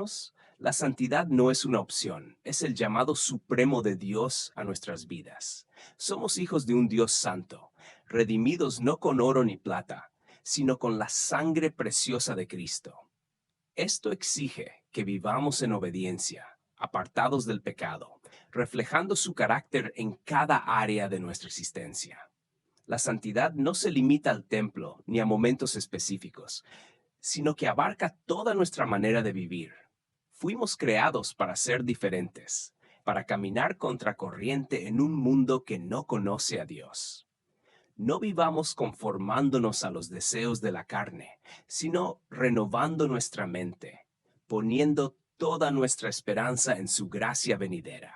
hermanos, la santidad no es una opción, es el llamado supremo de Dios a nuestras vidas. Somos hijos de un Dios santo, redimidos no con oro ni plata, sino con la sangre preciosa de Cristo. Esto exige que vivamos en obediencia, apartados del pecado, reflejando su carácter en cada área de nuestra existencia. La santidad no se limita al templo ni a momentos específicos, sino que abarca toda nuestra manera de vivir. Fuimos creados para ser diferentes, para caminar contracorriente en un mundo que no conoce a Dios. No vivamos conformándonos a los deseos de la carne, sino renovando nuestra mente, poniendo toda nuestra esperanza en su gracia venidera.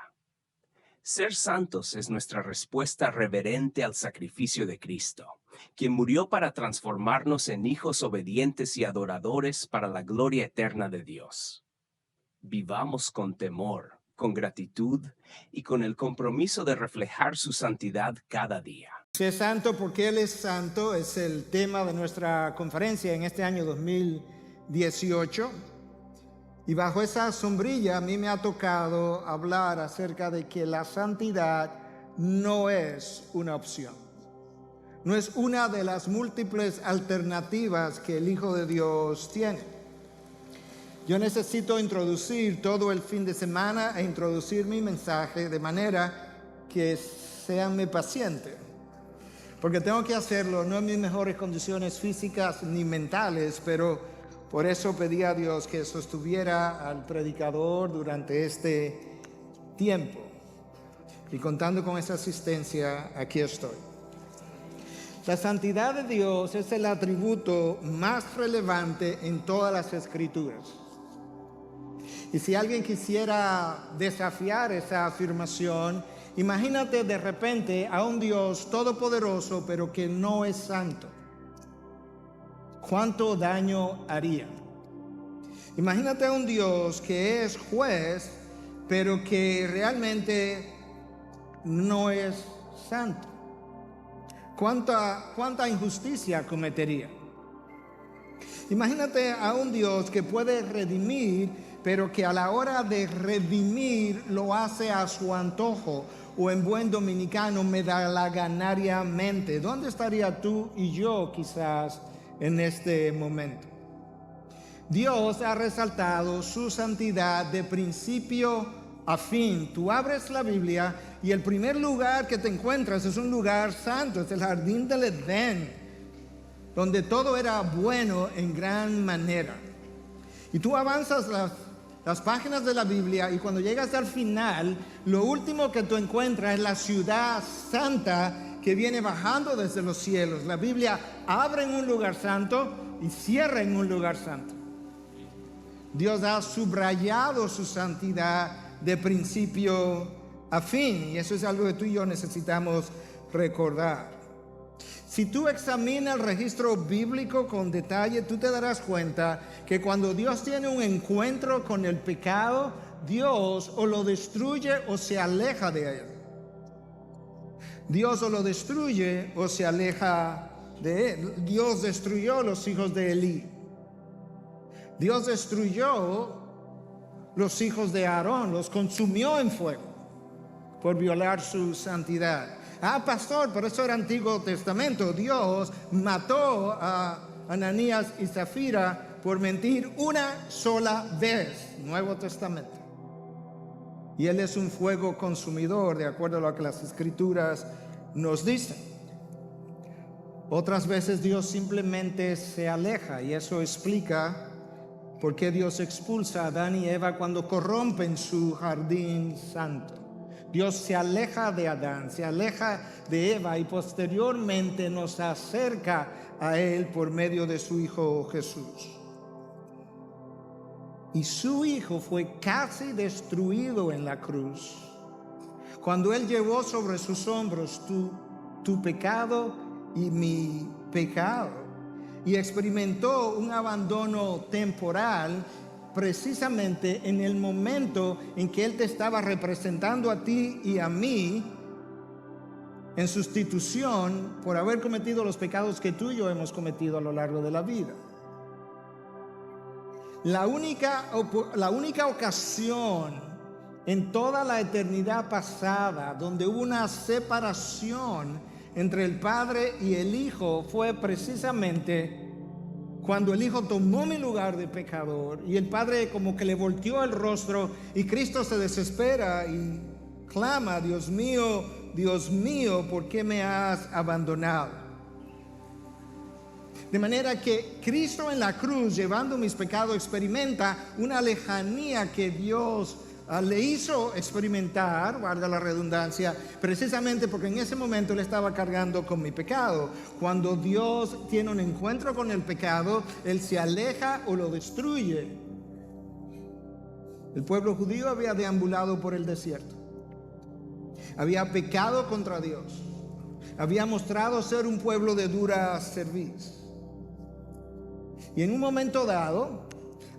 Ser santos es nuestra respuesta reverente al sacrificio de Cristo, quien murió para transformarnos en hijos obedientes y adoradores para la gloria eterna de Dios. Vivamos con temor, con gratitud y con el compromiso de reflejar su santidad cada día. Sé santo porque Él es santo es el tema de nuestra conferencia en este año 2018. Y bajo esa sombrilla a mí me ha tocado hablar acerca de que la santidad no es una opción. No es una de las múltiples alternativas que el Hijo de Dios tiene. Yo necesito introducir todo el fin de semana e introducir mi mensaje de manera que seanme pacientes. Porque tengo que hacerlo, no en mis mejores condiciones físicas ni mentales, pero por eso pedí a Dios que sostuviera al predicador durante este tiempo. Y contando con esa asistencia, aquí estoy. La santidad de Dios es el atributo más relevante en todas las Escrituras. Y si alguien quisiera desafiar esa afirmación, imagínate de repente a un Dios todopoderoso, pero que no es santo. ¿Cuánto daño haría? Imagínate a un Dios que es juez, pero que realmente no es santo. ¿Cuánta injusticia cometería? Imagínate a un Dios que puede redimir, pero que a la hora de redimir lo hace a su antojo, o en buen dominicano, medalaganariamente. ¿Dónde estaría tú y yo quizás en este momento? Dios ha resaltado su santidad de principio a fin. Tú abres la Biblia y el primer lugar que te encuentras es un lugar santo, es el jardín del Edén, donde todo era bueno en gran manera. Y tú avanzas las páginas de la Biblia y cuando llegas al final, lo último que tú encuentras es la ciudad santa que viene bajando desde los cielos. La Biblia abre en un lugar santo y cierra en un lugar santo. Dios ha subrayado su santidad de principio a fin, y eso es algo que tú y yo necesitamos recordar. Si tú examinas el registro bíblico con detalle, tú te darás cuenta que cuando Dios tiene un encuentro con el pecado, Dios o lo destruye o se aleja de él. Dios o lo destruye o se aleja de él. Dios destruyó los hijos de Elí. Dios destruyó los hijos de Aarón, los consumió en fuego por violar su santidad. Ah, pastor, pero eso era Antiguo Testamento. Dios mató a Ananías y Zafira por mentir una sola vez. Nuevo Testamento. Y Él es un fuego consumidor, de acuerdo a lo que las Escrituras nos dicen. Otras veces Dios simplemente se aleja, y eso explica por qué Dios expulsa a Adán y Eva cuando corrompen su jardín santo. Dios se aleja de Adán, se aleja de Eva y posteriormente nos acerca a Él por medio de su Hijo Jesús. Y su Hijo fue casi destruido en la cruz, cuando Él llevó sobre sus hombros tu pecado y mi pecado, y experimentó un abandono temporal precisamente en el momento en que Él te estaba representando a ti y a mí en sustitución por haber cometido los pecados que tú y yo hemos cometido a lo largo de la vida. La única ocasión en toda la eternidad pasada donde hubo una separación entre el Padre y el Hijo fue precisamente cuando el Hijo tomó mi lugar de pecador y el Padre como que le volteó el rostro y Cristo se desespera y clama: Dios mío, ¿por qué me has abandonado? De manera que Cristo en la cruz, llevando mis pecados, experimenta una lejanía que Dios le hizo experimentar, guarda la redundancia, precisamente porque en ese momento Él estaba cargando con mi pecado. Cuando Dios tiene un encuentro con el pecado, Él se aleja o lo destruye. El pueblo judío había deambulado por el desierto, había pecado contra Dios, había mostrado ser un pueblo de dura cerviz. Y en un momento dado,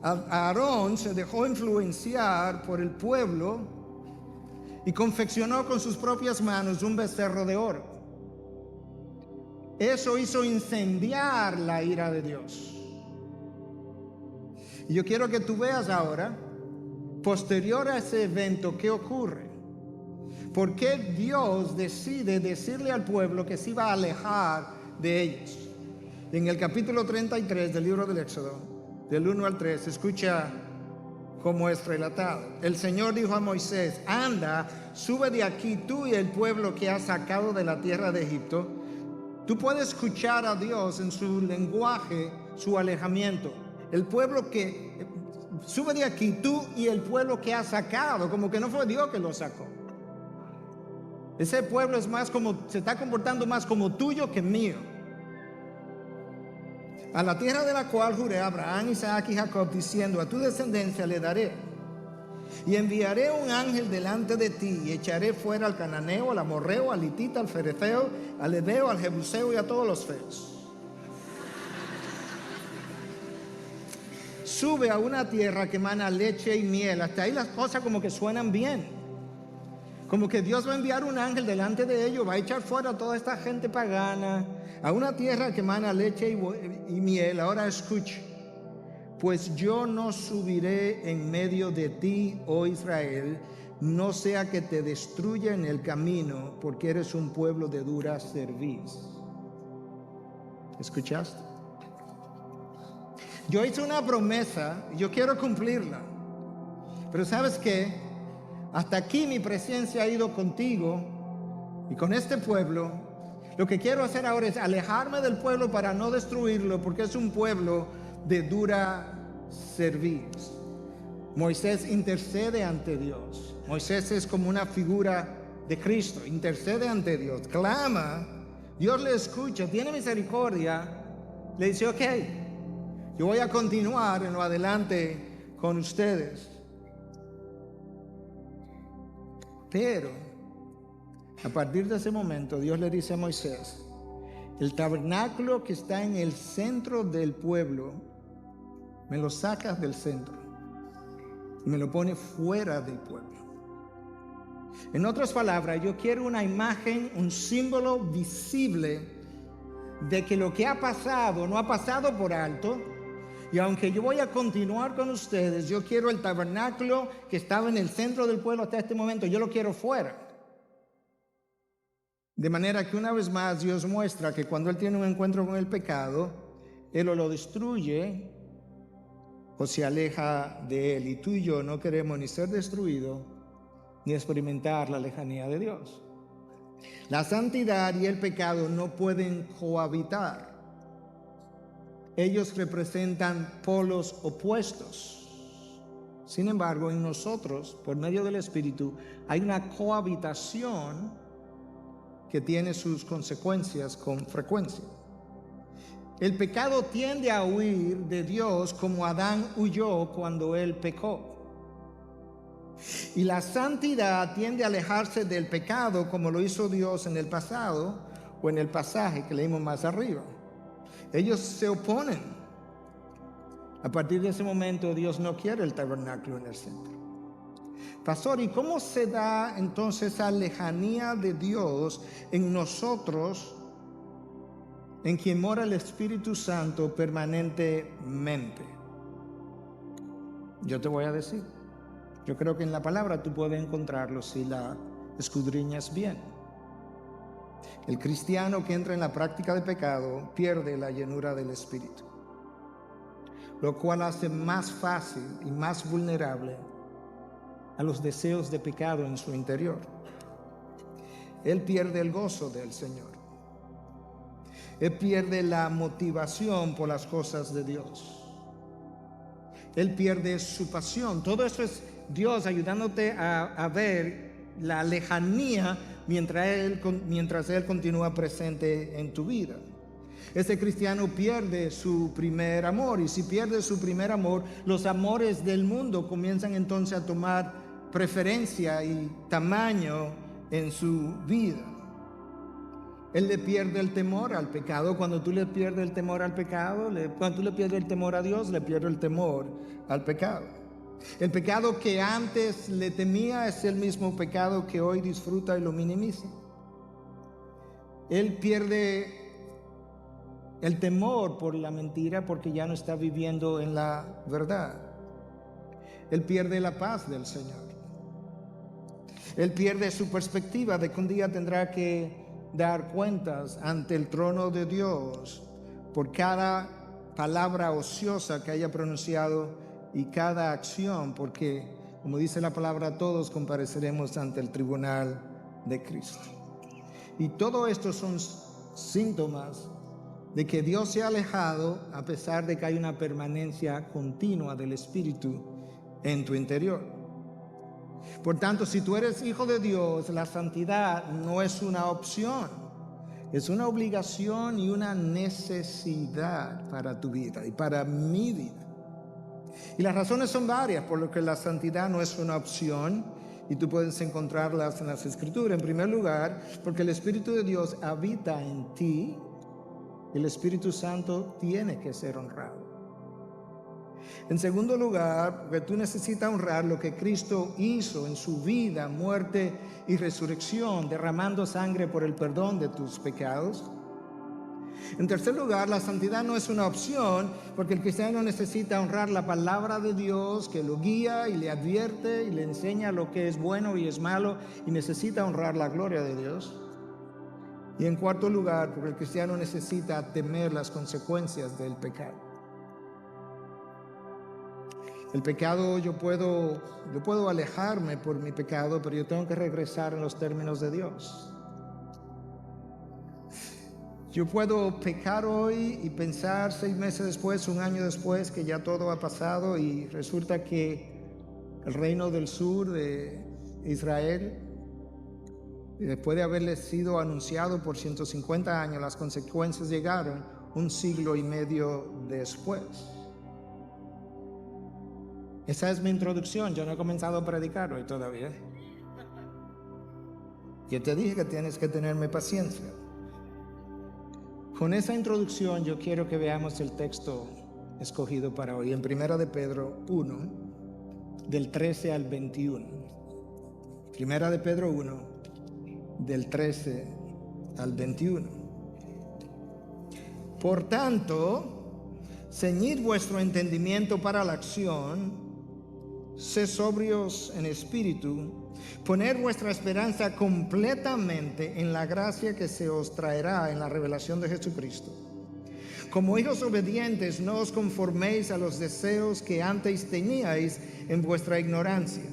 Aarón se dejó influenciar por el pueblo y confeccionó con sus propias manos un becerro de oro. Eso hizo incendiar la ira de Dios. Y yo quiero que tú veas ahora, posterior a ese evento, ¿qué ocurre? ¿Por qué Dios decide decirle al pueblo que se iba a alejar de ellos? En el capítulo 33 del libro del Éxodo, del 1 al 3, escucha cómo es relatado. El Señor dijo a Moisés: anda, sube de aquí tú y el pueblo que has sacado de la tierra de Egipto. Tú puedes escuchar a Dios en su lenguaje, su alejamiento. El pueblo que sube de aquí tú y el pueblo que has sacado, como que no fue Dios que lo sacó. Ese pueblo es más como, se está comportando más como tuyo que mío. A la tierra de la cual juré a Abraham, Isaac y Jacob, diciendo: a tu descendencia le daré, y enviaré un ángel delante de ti, y echaré fuera al cananeo, al amorreo, al hitita, al ferezeo, al heveo, al jebuseo y a todos los feos. Sube a una tierra que emana leche y miel. Hasta ahí las cosas como que suenan bien. Como que Dios va a enviar un ángel delante de ellos, va a echar fuera a toda esta gente pagana, a una tierra que emana leche y miel. Ahora escuche: pues yo no subiré en medio de ti, oh Israel, no sea que te destruya en el camino, porque eres un pueblo de dura cerviz. ¿Escuchaste? Yo hice una promesa y yo quiero cumplirla. Pero ¿sabes qué? Hasta aquí mi presencia ha ido contigo y con este pueblo. Lo que quiero hacer ahora es alejarme del pueblo para no destruirlo, porque es un pueblo de dura cerviz. Moisés intercede ante Dios. Moisés es como una figura de Cristo. Intercede ante Dios, clama, Dios le escucha, tiene misericordia, le dice: ok, yo voy a continuar en lo adelante con ustedes. Pero a partir de ese momento Dios le dice a Moisés: el tabernáculo que está en el centro del pueblo, me lo sacas del centro y me lo pones fuera del pueblo. En otras palabras, yo quiero una imagen, un símbolo visible de que lo que ha pasado no ha pasado por alto. Y aunque yo voy a continuar con ustedes, yo quiero el tabernáculo que estaba en el centro del pueblo hasta este momento, yo lo quiero fuera. De manera que una vez más Dios muestra que cuando Él tiene un encuentro con el pecado, Él o lo destruye o se aleja de Él. Y tú y yo no queremos ni ser destruidos ni experimentar la lejanía de Dios. La santidad y el pecado no pueden cohabitar. Ellos representan polos opuestos. Sin embargo, en nosotros, por medio del Espíritu, hay una cohabitación que tiene sus consecuencias con frecuencia. El pecado tiende a huir de Dios como Adán huyó cuando él pecó. Y la santidad tiende a alejarse del pecado como lo hizo Dios en el pasado o en el pasaje que leímos más arriba. Ellos se oponen. A partir de ese momento Dios no quiere el tabernáculo en el centro. Pastor, ¿y cómo se da entonces esa lejanía de Dios en nosotros, en quien mora el Espíritu Santo permanentemente? Yo te voy a decir. Yo creo que en la palabra tú puedes encontrarlo si la escudriñas bien. El cristiano que entra en la práctica de pecado pierde la llenura del Espíritu, lo cual hace más fácil y más vulnerable a los deseos de pecado en su interior. Él pierde el gozo del Señor. Él pierde la motivación por las cosas de Dios. Él pierde su pasión. Todo eso es Dios ayudándote a ver la lejanía mientras Él continúa presente en tu vida. Ese cristiano pierde su primer amor, y si pierde su primer amor, los amores del mundo comienzan entonces a tomar preferencia y tamaño en su vida. Él le pierde el temor al pecado. Cuando tú le pierdes el temor al pecado, cuando tú le pierdes el temor a Dios, le pierdes el temor al pecado. El pecado que antes le temía es el mismo pecado que hoy disfruta y lo minimiza. Él pierde el temor por la mentira porque ya no está viviendo en la verdad. Él pierde la paz del Señor. Él pierde su perspectiva de que un día tendrá que dar cuentas ante el trono de Dios por cada palabra ociosa que haya pronunciado y cada acción, porque, como dice la palabra, todos compareceremos ante el tribunal de Cristo. Y todo esto son síntomas de que Dios se ha alejado, a pesar de que hay una permanencia continua del Espíritu en tu interior. Por tanto, si tú eres hijo de Dios, la santidad no es una opción, es una obligación y una necesidad para tu vida y para mi vida. Y las razones son varias por lo que la santidad no es una opción, y tú puedes encontrarlas en las Escrituras. En primer lugar, porque el Espíritu de Dios habita en ti. El Espíritu Santo tiene que ser honrado. En segundo lugar, porque tú necesitas honrar lo que Cristo hizo en su vida, muerte y resurrección, derramando sangre por el perdón de tus pecados. En tercer lugar, la santidad no es una opción, porque el cristiano necesita honrar la palabra de Dios, que lo guía y le advierte y le enseña lo que es bueno y es malo, y necesita honrar la gloria de Dios. Y en cuarto lugar, porque el cristiano necesita temer las consecuencias del pecado. El pecado, yo puedo alejarme por mi pecado, pero yo tengo que regresar en los términos de Dios. Yo puedo pecar hoy y pensar 6 meses después, 1 año después, que ya todo ha pasado, y resulta que el reino del sur de Israel, después de haberle sido anunciado por 150 años, las consecuencias llegaron 1 siglo y medio después. Esa es mi introducción. Yo no he comenzado a predicar hoy todavía. Yo te dije que tienes que tenerme paciencia. Con esa introducción yo quiero que veamos el texto escogido para hoy, en 1 de Pedro 1, del 13 al 21. 1 de Pedro 1, del 13 al 21. Por tanto, ceñid vuestro entendimiento para la acción, sed sobrios en espíritu, poner vuestra esperanza completamente en la gracia que se os traerá en la revelación de Jesucristo. Como hijos obedientes, no os conforméis a los deseos que antes teníais en vuestra ignorancia,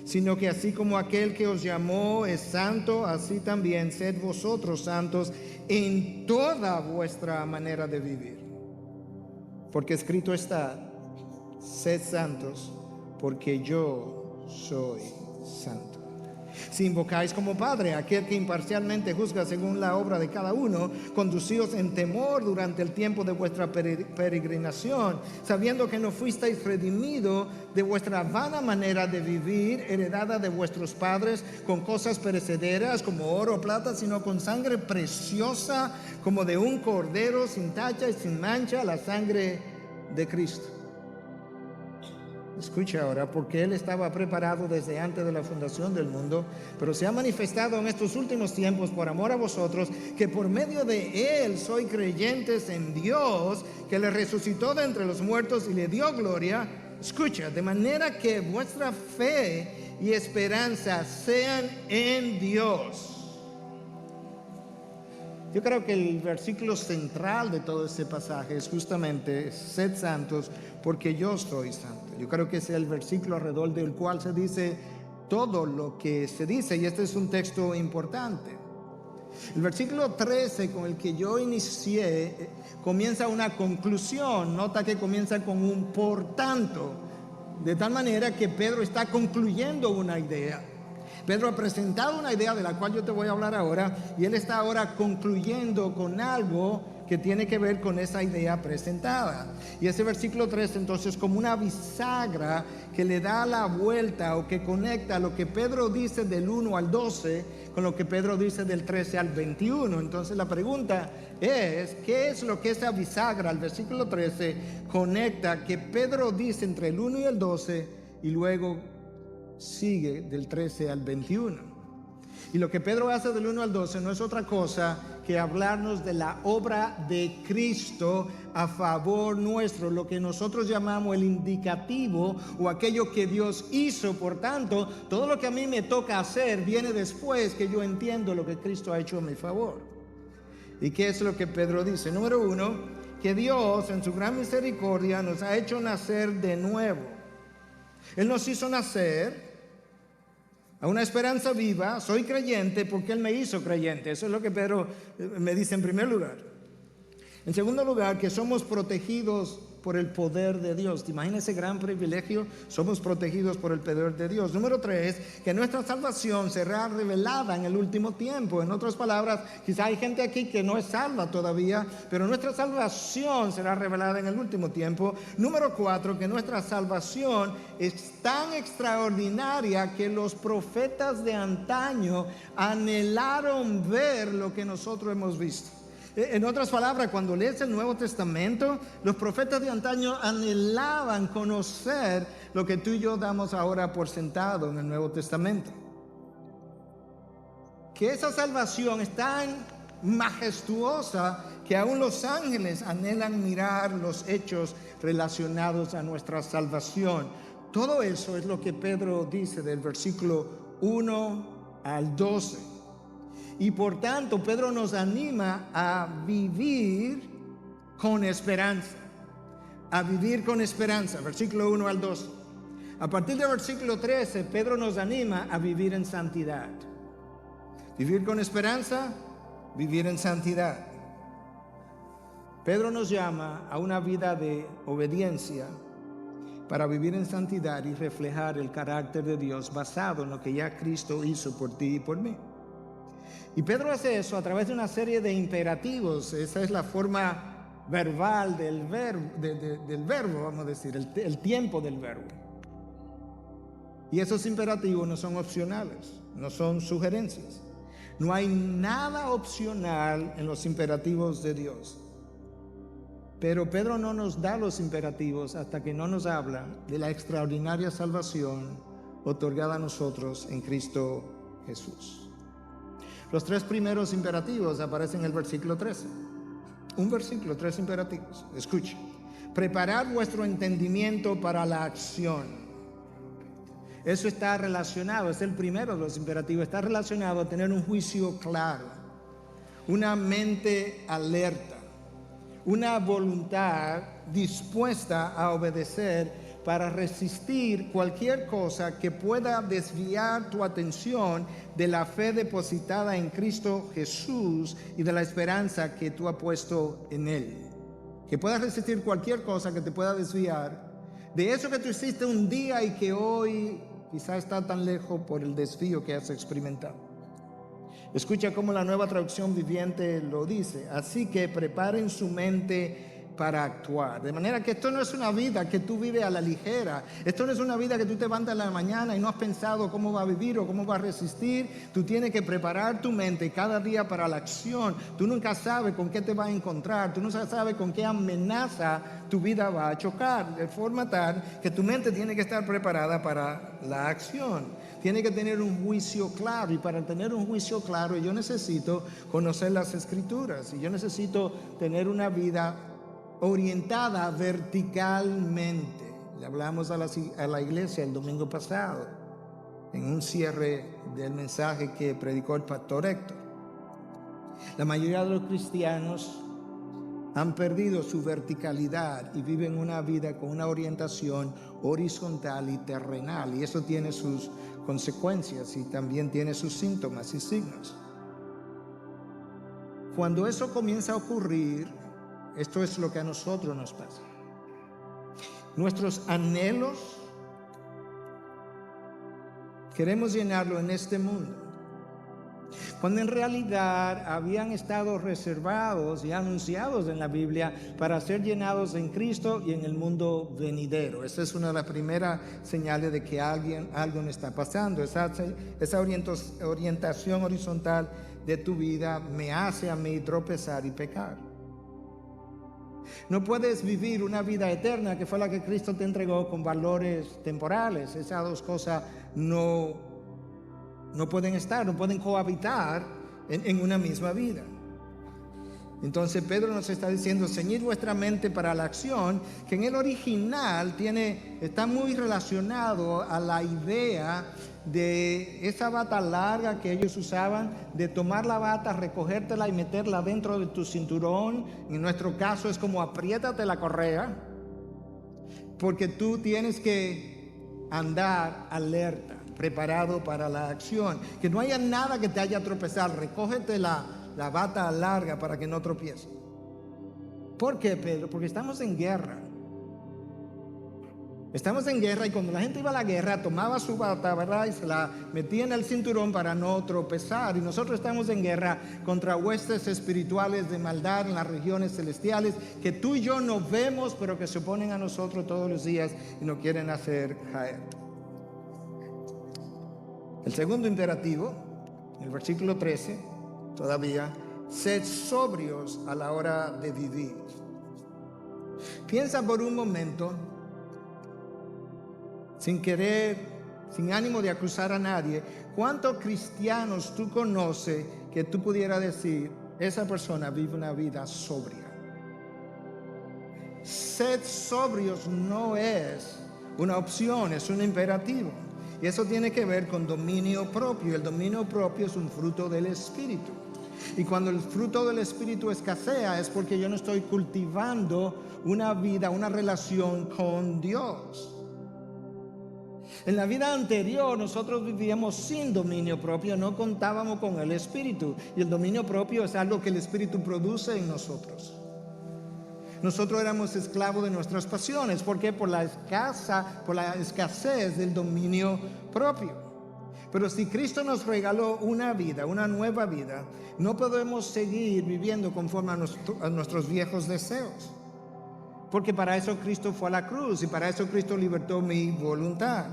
sino que así como aquel que os llamó es santo, así también sed vosotros santos en toda vuestra manera de vivir. Porque escrito está: sed santos, porque yo soy santo. Si invocáis como Padre a aquel que imparcialmente juzga según la obra de cada uno, conducíos en temor durante el tiempo de vuestra peregrinación, sabiendo que no fuisteis redimidos de vuestra vana manera de vivir, heredada de vuestros padres, con cosas perecederas como oro o plata, sino con sangre preciosa como de un cordero sin tacha y sin mancha, la sangre de Cristo. Escucha ahora, porque Él estaba preparado desde antes de la fundación del mundo, pero se ha manifestado en estos últimos tiempos por amor a vosotros, que por medio de Él sois creyentes en Dios, que le resucitó de entre los muertos y le dio gloria, escucha, de manera que vuestra fe y esperanza sean en Dios. Yo creo que el versículo central de todo este pasaje es justamente: sed santos porque yo soy santo. Yo creo que ese es el versículo alrededor del cual se dice todo lo que se dice, y este es un texto importante. El versículo 13 con el que yo inicié comienza una conclusión. Nota que comienza con un por tanto, de tal manera que Pedro está concluyendo una idea. Pedro ha presentado una idea de la cual yo te voy a hablar ahora, y él está ahora concluyendo con algo que tiene que ver con esa idea presentada. Y ese versículo 3 entonces, como una bisagra que le da la vuelta o que conecta lo que Pedro dice del 1 al 12 con lo que Pedro dice del 13 al 21. Entonces la pregunta es: ¿qué es lo que esa bisagra, al versículo 13, conecta que Pedro dice entre el 1 y el 12 y luego sigue del 13 al 21? Y lo que Pedro hace del 1 al 12 no es otra cosa que hablarnos de la obra de Cristo a favor nuestro, lo que nosotros llamamos el indicativo o aquello que Dios hizo. Por tanto, todo lo que a mí me toca hacer viene después que yo entiendo lo que Cristo ha hecho a mi favor. ¿Y qué es lo que Pedro dice? Número 1, que Dios en su gran misericordia nos ha hecho nacer de nuevo. Él nos hizo nacer a una esperanza viva. Soy creyente porque Él me hizo creyente. Eso es lo que Pedro me dice en primer lugar. En segundo lugar, que somos protegidos por el poder de Dios. ¿Te imaginas ese gran privilegio? Somos protegidos por el poder de Dios. Número 3, que nuestra salvación será revelada en el último tiempo. En otras palabras, quizá hay gente aquí que no es salva todavía, pero nuestra salvación será revelada en el último tiempo. Número 4, que nuestra salvación es tan extraordinaria que los profetas de antaño anhelaron ver lo que nosotros hemos visto. En otras palabras, cuando lees el Nuevo Testamento, los profetas de antaño anhelaban conocer lo que tú y yo damos ahora por sentado en el Nuevo Testamento. Que esa salvación es tan majestuosa que aún los ángeles anhelan mirar los hechos relacionados a nuestra salvación. Todo eso es lo que Pedro dice del versículo 1 al 12. Y por tanto, Pedro nos anima a vivir con esperanza. A vivir con esperanza, versículo 1 al 12. A partir del versículo 13, Pedro nos anima a vivir en santidad. Vivir con esperanza, vivir en santidad. Pedro nos llama a una vida de obediencia para vivir en santidad y reflejar el carácter de Dios basado en lo que ya Cristo hizo por ti y por mí. Y Pedro hace eso a través de una serie de imperativos. Esa es la forma verbal del verbo, vamos a decir, el tiempo del verbo. Y esos imperativos no son opcionales, no son sugerencias. No hay nada opcional en los imperativos de Dios. Pero Pedro no nos da los imperativos hasta que no nos habla de la extraordinaria salvación otorgada a nosotros en Cristo Jesús. Los 3 primeros imperativos aparecen en el versículo 13. Un versículo, 3 imperativos. Escuche. Preparad vuestro entendimiento para la acción. Eso está relacionado, es el primero de los imperativos, está relacionado a tener un juicio claro, una mente alerta, una voluntad dispuesta a obedecer para resistir cualquier cosa que pueda desviar tu atención de la fe depositada en Cristo Jesús y de la esperanza que tú has puesto en Él. Que puedas resistir cualquier cosa que te pueda desviar de eso que tú hiciste un día y que hoy quizá está tan lejos por el desvío que has experimentado. Escucha cómo la Nueva Traducción Viviente lo dice. Así que preparen su mente para actuar. De manera que esto no es una vida que tú vives a la ligera. Esto no es una vida que tú te levantas en la mañana y no has pensado cómo va a vivir o cómo va a resistir. Tú tienes que preparar tu mente cada día para la acción. Tú nunca sabes con qué te vas a encontrar. Tú nunca sabes con qué amenaza tu vida va a chocar. De forma tal que tu mente tiene que estar preparada para la acción. Tiene que tener un juicio claro. Y para tener un juicio claro, yo necesito conocer las Escrituras. Y yo necesito tener una vida orientada verticalmente. Le hablamos a la iglesia el domingo pasado, en un cierre del mensaje que predicó el pastor Héctor. La mayoría de los cristianos han perdido su verticalidad y viven una vida con una orientación horizontal y terrenal, y eso tiene sus consecuencias y también tiene sus síntomas y signos. Cuando eso comienza a ocurrir, esto es lo que a nosotros nos pasa. Nuestros anhelos queremos llenarlo en este mundo, cuando en realidad habían estado reservados y anunciados en la Biblia para ser llenados en Cristo y en el mundo venidero. Esa es una de las primeras señales de que algo no está pasando. Esa orientación horizontal de tu vida me hace a mí tropezar y pecar. No puedes vivir una vida eterna, que fue la que Cristo te entregó, con valores temporales. Esas dos cosas no pueden estar, no pueden cohabitar en una misma vida. Entonces Pedro nos está diciendo: ceñid vuestra mente para la acción, que en el original está muy relacionado a la idea de esa bata larga que ellos usaban, de tomar la bata, recogértela y meterla dentro de tu cinturón. En nuestro caso es como apriétate la correa, porque tú tienes que andar alerta, preparado para la acción, que no haya nada que te haya tropezado. Recógete la bata larga para que no tropieces. ¿Por qué, Pedro? Porque estamos en guerra. Estamos en guerra, y cuando la gente iba a la guerra tomaba su bata, ¿verdad?, y se la metía en el cinturón para no tropezar. Y nosotros estamos en guerra contra huestes espirituales de maldad en las regiones celestiales, que tú y yo no vemos, pero que se oponen a nosotros todos los días y nos quieren hacer caer. El segundo imperativo, en el versículo 13, todavía: sed sobrios a la hora de vivir. Piensa por un momento, sin querer, sin ánimo de acusar a nadie, ¿cuántos cristianos tú conoces que tú pudieras decir: esa persona vive una vida sobria? Sed sobrios no es una opción, es un imperativo. Y eso tiene que ver con dominio propio. El dominio propio es un fruto del Espíritu. Y cuando el fruto del Espíritu escasea, es porque yo no estoy cultivando una vida, una relación con Dios. En la vida anterior nosotros vivíamos sin dominio propio, no contábamos con el Espíritu. Y el dominio propio es algo que el Espíritu produce en nosotros. Nosotros éramos esclavos de nuestras pasiones. ¿Por qué? Por la escasez del dominio propio. Pero si Cristo nos regaló una vida, una nueva vida, no podemos seguir viviendo conforme a nuestros viejos deseos. Porque para eso Cristo fue a la cruz, y para eso Cristo libertó mi voluntad.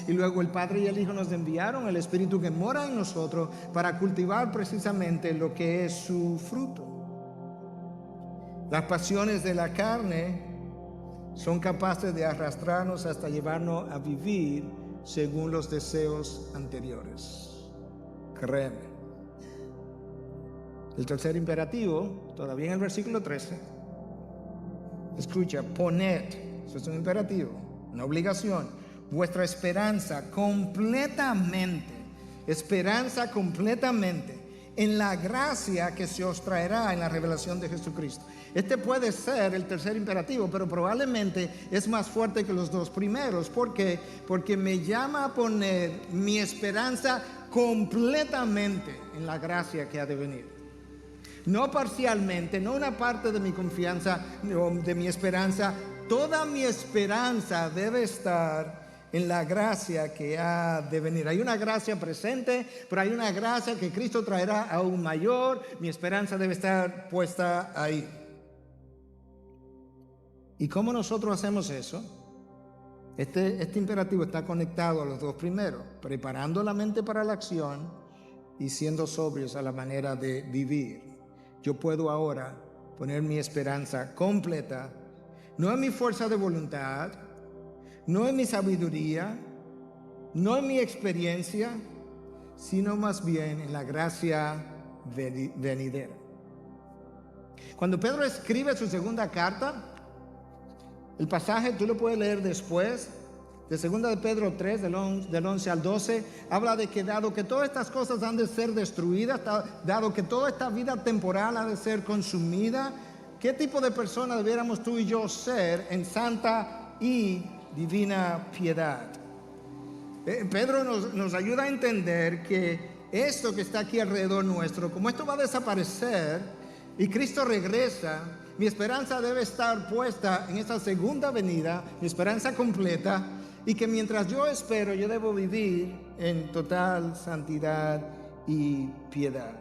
Y luego el Padre y el Hijo nos enviaron el Espíritu que mora en nosotros para cultivar precisamente lo que es su fruto. Las pasiones de la carne son capaces de arrastrarnos hasta llevarnos a vivir según los deseos anteriores. Créeme. El tercer imperativo, todavía en el versículo 13, escucha: poned, eso es un imperativo, una obligación, vuestra esperanza completamente en la gracia que se os traerá en la revelación de Jesucristo. Este puede ser el tercer imperativo, pero probablemente es más fuerte que los dos primeros. ¿Por qué? Porque me llama a poner mi esperanza completamente en la gracia que ha de venir. No parcialmente, no una parte de mi confianza, de mi esperanza. Toda mi esperanza debe estar en la gracia que ha de venir. Hay una gracia presente, pero hay una gracia que Cristo traerá aún mayor. Mi esperanza debe estar puesta ahí. ¿Y cómo nosotros hacemos eso? Este imperativo está conectado a los dos primeros: preparando la mente para la acción y siendo sobrios a la manera de vivir. Yo puedo ahora poner mi esperanza completa, no en mi fuerza de voluntad, no en mi sabiduría, no en mi experiencia, sino más bien en la gracia venidera. Cuando Pedro escribe su segunda carta, El pasaje tú lo puedes leer después, de 2 de Pedro 3, del 11 al 12, habla de que dado que todas estas cosas han de ser destruidas, dado que toda esta vida temporal ha de ser consumida, ¿qué tipo de persona debiéramos tú y yo ser en santa y divina piedad? Pedro nos ayuda a entender que esto que está aquí alrededor nuestro, como esto va a desaparecer y Cristo regresa, mi esperanza debe estar puesta en esa segunda venida, mi esperanza completa, y que mientras yo espero, yo debo vivir en total santidad y piedad.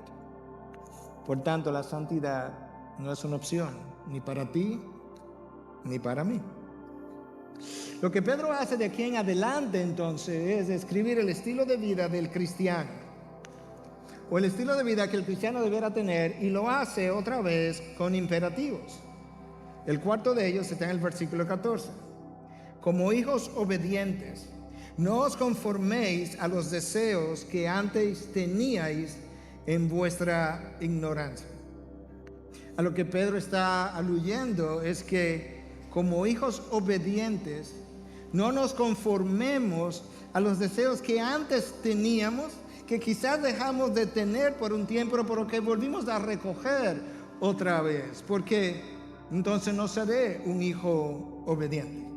Por tanto, la santidad no es una opción, ni para ti, ni para mí. Lo que Pedro hace de aquí en adelante, entonces, es describir el estilo de vida del cristiano, o el estilo de vida que el cristiano deberá tener, y lo hace otra vez con imperativos. El cuarto de ellos está en el versículo 14. Como hijos obedientes, no os conforméis a los deseos que antes teníais en vuestra ignorancia. A lo que Pedro está aludiendo es que como hijos obedientes, no nos conformemos a los deseos que antes teníamos, que quizás dejamos de tener por un tiempo, pero que volvimos a recoger otra vez, porque entonces no seré un hijo obediente.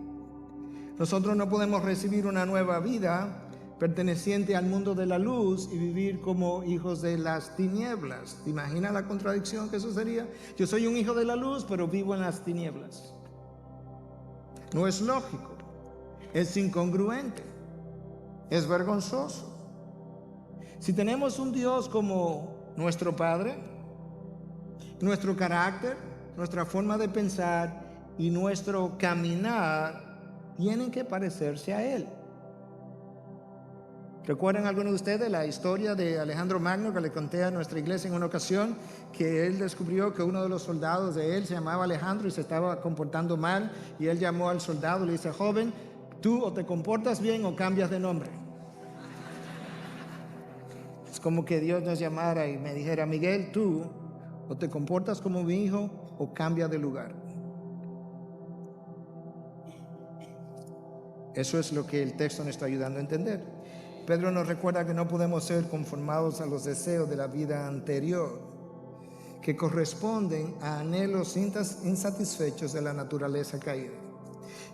Nosotros no podemos recibir una nueva vida perteneciente al mundo de la luz y vivir como hijos de las tinieblas. ¿Te imaginas la contradicción que eso sería? Yo soy un hijo de la luz, pero vivo en las tinieblas. No es lógico, es incongruente, es vergonzoso. Si tenemos un Dios como nuestro Padre, nuestro carácter, nuestra forma de pensar y nuestro caminar tienen que parecerse a Él. ¿Recuerdan algunos de ustedes la historia de Alejandro Magno que le conté a nuestra iglesia en una ocasión? Que él descubrió que uno de los soldados de él se llamaba Alejandro y se estaba comportando mal, y él llamó al soldado y le dice: joven, tú o te comportas bien o cambias de nombre. Es como que Dios nos llamara y me dijera: Miguel, tú o te comportas como mi hijo o cambia de lugar. Eso es lo que el texto nos está ayudando a entender. Pedro nos recuerda que no podemos ser conformados a los deseos de la vida anterior, que corresponden a anhelos insatisfechos de la naturaleza caída.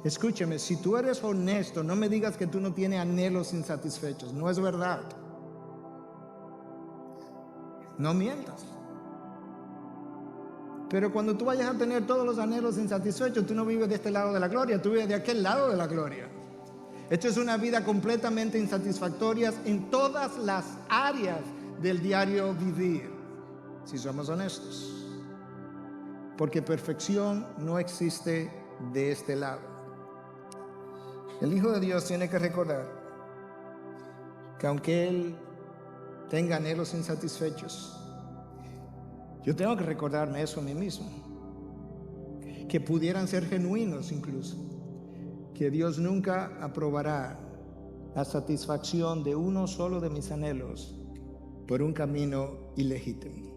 Escúchame, si tú eres honesto, no me digas que tú no tienes anhelos insatisfechos. No es verdad. No mientas. Pero cuando tú vayas a tener todos los anhelos insatisfechos, tú no vives de este lado de la gloria, tú vives de aquel lado de la gloria. Esto es una vida completamente insatisfactoria en todas las áreas del diario vivir, si somos honestos. Porque perfección no existe de este lado. El Hijo de Dios tiene que recordar que aunque Él tenga anhelos insatisfechos, yo tengo que recordarme eso a mí mismo, que pudieran ser genuinos incluso, que Dios nunca aprobará la satisfacción de uno solo de mis anhelos por un camino ilegítimo.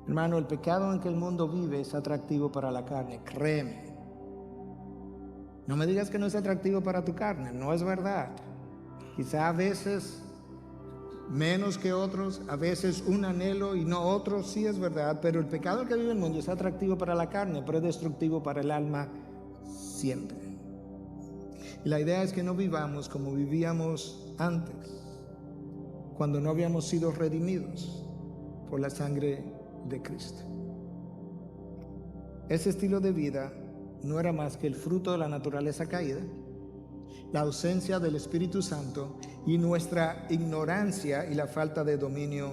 Hermano, el pecado en que el mundo vive es atractivo para la carne, créeme. No me digas que no es atractivo para tu carne, no es verdad. Quizá a veces menos que otros, a veces un anhelo y no otro, sí es verdad, pero el pecado que vive el mundo es atractivo para la carne, pero es destructivo para el alma siempre. Y la idea es que no vivamos como vivíamos antes, cuando no habíamos sido redimidos por la sangre de Cristo. Ese estilo de vida no era más que el fruto de la naturaleza caída, la ausencia del Espíritu Santo y nuestra ignorancia y la falta de dominio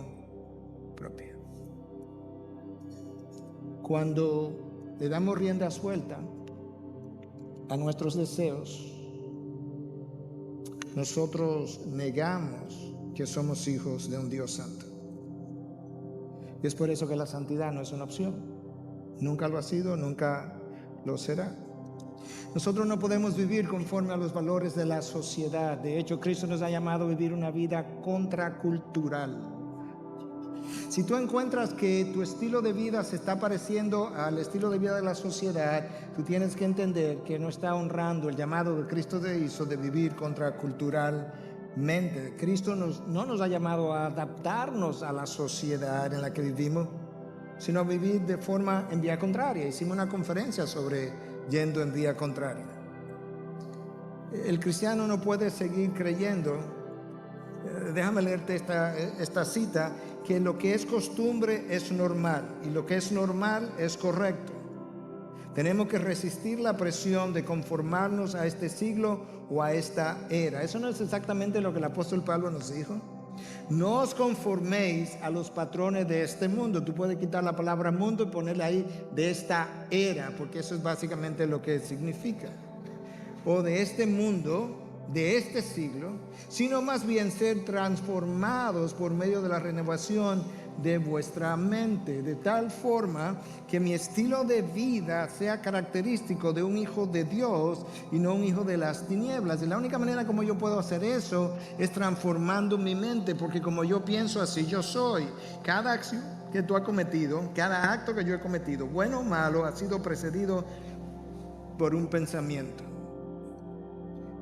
propio. Cuando le damos rienda suelta a nuestros deseos, nosotros negamos que somos hijos de un Dios santo. Y es por eso que la santidad no es una opción. Nunca lo ha sido, nunca lo será. Nosotros no podemos vivir conforme a los valores de la sociedad. De hecho, Cristo nos ha llamado a vivir una vida contracultural. Si tú encuentras que tu estilo de vida se está pareciendo al estilo de vida de la sociedad, tú tienes que entender que no está honrando el llamado que Cristo te hizo de vivir contraculturalmente. Cristo no nos ha llamado a adaptarnos a la sociedad en la que vivimos, sino a vivir de forma en vía contraria. Hicimos una conferencia sobre yendo en vía contraria. El cristiano no puede seguir creyendo, déjame leerte esta cita, que lo que es costumbre es normal y lo que es normal es correcto. Tenemos que resistir la presión de conformarnos a este siglo o a esta era. Eso no es exactamente lo que el apóstol Pablo nos dijo. No os conforméis a los patrones de este mundo. Tú puedes quitar la palabra mundo y ponerle ahí de esta era, porque eso es básicamente lo que significa. O de este mundo, de este siglo, sino más bien ser transformados por medio de la renovación de vuestra mente, de tal forma que mi estilo de vida sea característico de un hijo de Dios y no un hijo de las tinieblas. Y la única manera como yo puedo hacer eso es transformando mi mente, porque como yo pienso, así yo soy. Cada acción que tú has cometido, cada acto que yo he cometido, bueno o malo, ha sido precedido por un pensamiento.